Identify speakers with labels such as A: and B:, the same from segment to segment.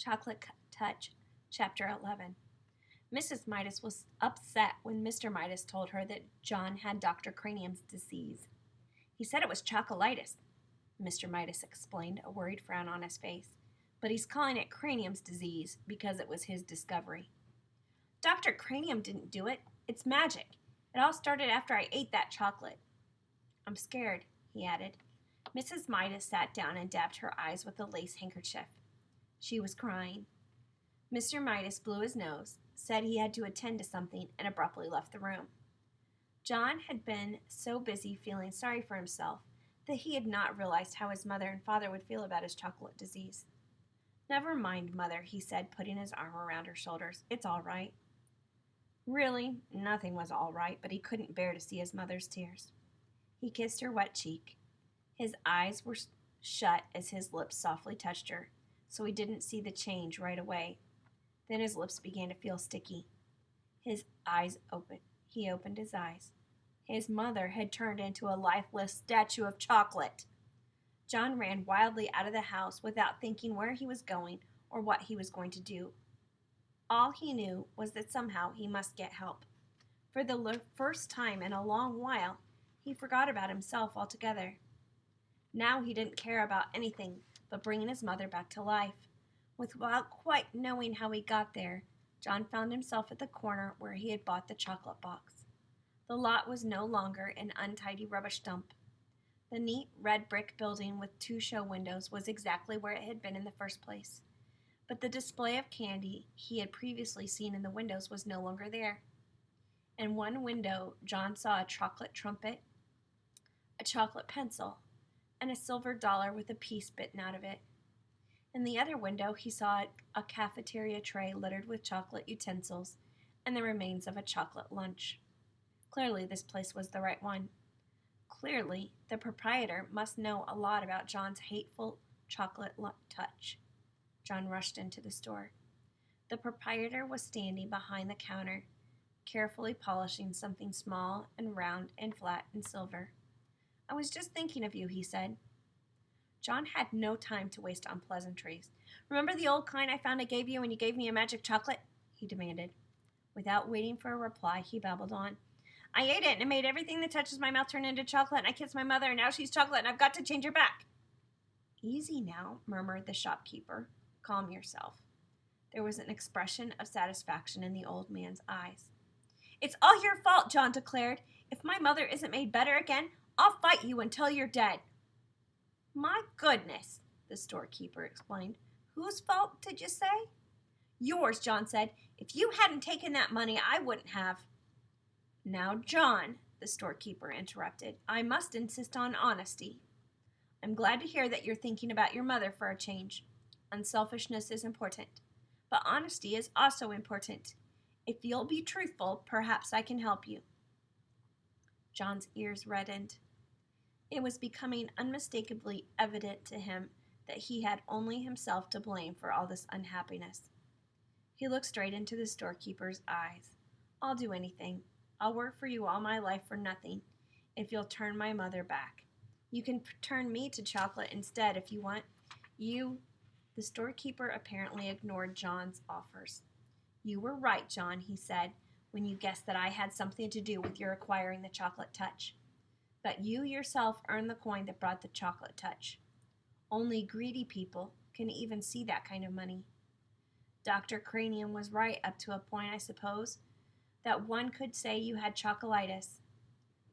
A: Chocolate Touch, Chapter 11. Mrs. Midas was upset when Mr. Midas told her that John had Dr. Cranium's disease. He said it was chocolitis, Mr. Midas explained, a worried frown on his face. But he's calling it Cranium's disease because it was his discovery. Dr. Cranium didn't do it. It's magic. It all started after I ate that chocolate. I'm scared, he added. Mrs. Midas sat down and dabbed her eyes with a lace handkerchief. She was crying. Mr. Midas blew his nose, said he had to attend to something, and abruptly left the room. John had been so busy feeling sorry for himself that he had not realized how his mother and father would feel about his chocolate disease. Never mind, Mother, he said, putting his arm around her shoulders. It's all right. Really, nothing was all right, but he couldn't bear to see his mother's tears. He kissed her wet cheek. His eyes were shut as his lips softly touched her, so he didn't see the change right away. Then his lips began to feel sticky. His eyes opened. He opened his eyes. His mother had turned into a lifeless statue of chocolate. John ran wildly out of the house without thinking where he was going or what he was going to do. All he knew was that somehow he must get help. For the first time in a long while, he forgot about himself altogether. Now he didn't care about anything but bringing his mother back to life. Without quite knowing how he got there, John found himself at the corner where he had bought the chocolate box. The lot was no longer an untidy rubbish dump. The neat red brick building with 2 show windows was exactly where it had been in the first place. But the display of candy he had previously seen in the windows was no longer there. In one window, John saw a chocolate trumpet, a chocolate pencil, and a silver dollar with a piece bitten out of it. In the other window, he saw a cafeteria tray littered with chocolate utensils and the remains of a chocolate lunch. Clearly, this place was the right one. Clearly, the proprietor must know a lot about John's hateful chocolate touch. John rushed into the store. The proprietor was standing behind the counter, carefully polishing something small and round and flat and silver. I was just thinking of you, he said. John had no time to waste on pleasantries. Remember the old kind I found I gave you when you gave me a magic chocolate? He demanded. Without waiting for a reply, he babbled on. I ate it and it made everything that touches my mouth turn into chocolate, and I kissed my mother and now she's chocolate and I've got to change her back. Easy now, murmured the shopkeeper. Calm yourself. There was an expression of satisfaction in the old man's eyes. It's all your fault, John declared. If my mother isn't made better again, I'll fight you until you're dead. My goodness, the storekeeper explained. Whose fault did you say? Yours, John said. If you hadn't taken that money, I wouldn't have. Now, John, the storekeeper interrupted, I must insist on honesty. I'm glad to hear that you're thinking about your mother for a change. Unselfishness is important, but honesty is also important. If you'll be truthful, perhaps I can help you. John's ears reddened. It was becoming unmistakably evident to him that he had only himself to blame for all this unhappiness. He looked straight into the storekeeper's eyes. I'll do anything. I'll work for you all my life for nothing, if you'll turn my mother back. You can turn me to chocolate instead if you want. The storekeeper apparently ignored John's offers. You were right, John, he said, when you guessed that I had something to do with your acquiring the chocolate touch. But you yourself earned the coin that brought the chocolate touch. Only greedy people can even see that kind of money. Dr. Cranium was right up to a point, I suppose, that one could say you had chocolitis,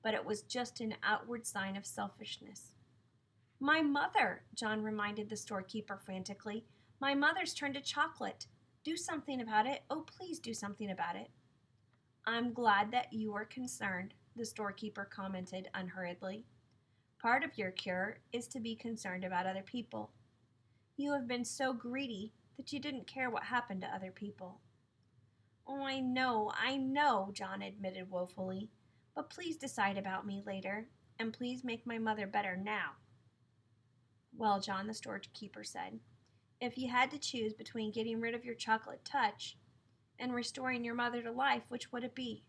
A: but it was just an outward sign of selfishness. My mother, John reminded the storekeeper frantically. My mother's turned to chocolate. Do something about it. Oh, please do something about it. I'm glad that you are concerned, the storekeeper commented unhurriedly. Part of your cure is to be concerned about other people. You have been so greedy that you didn't care what happened to other people. Oh, I know, John admitted woefully. But please decide about me later, and please make my mother better now. Well, John, the storekeeper said, if you had to choose between getting rid of your chocolate touch and restoring your mother to life, which would it be?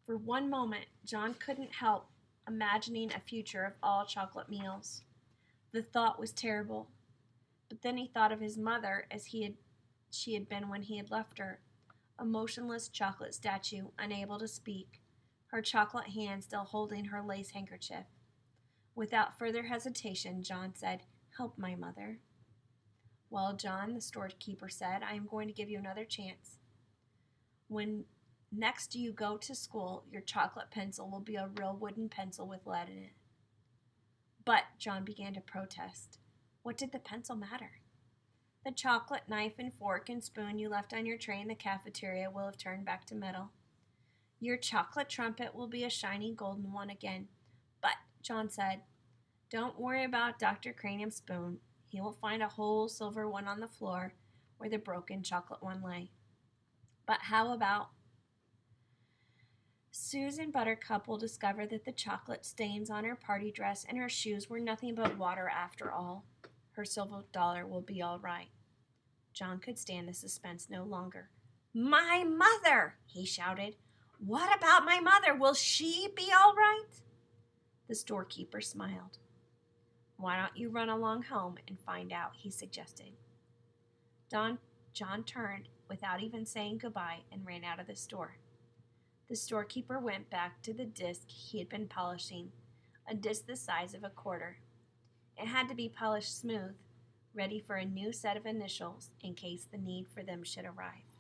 A: For one moment, John couldn't help imagining a future of all chocolate meals. The thought was terrible, But then he thought of his mother as she had been when he had left her, a motionless chocolate statue, unable to speak, her chocolate hand still holding her lace handkerchief. Without further hesitation, John said, "Help my mother." "Well, John," the storekeeper said, "I am going to give you another chance. When next you go to school, your chocolate pencil will be a real wooden pencil with lead in it." "But," John began to protest, "what did the pencil matter? The chocolate knife and fork and spoon you left on your tray in the cafeteria will have turned back to metal. Your chocolate trumpet will be a shiny golden one again." "But," John said, "don't worry about Dr. Cranium's spoon. He will find a whole silver one on the floor where the broken chocolate one lay." "But how about Susan Buttercup will discover that the chocolate stains on her party dress and her shoes were nothing but water after all. Her silver dollar will be all right." John could stand the suspense no longer. "My mother!" he shouted. "What about my mother? Will she be all right?" The storekeeper smiled. "Why don't you run along home and find out?" he suggested. John turned without even saying goodbye and ran out of the store. The storekeeper went back to the disc he had been polishing, a disc the size of a quarter. It had to be polished smooth, ready for a new set of initials in case the need for them should arrive.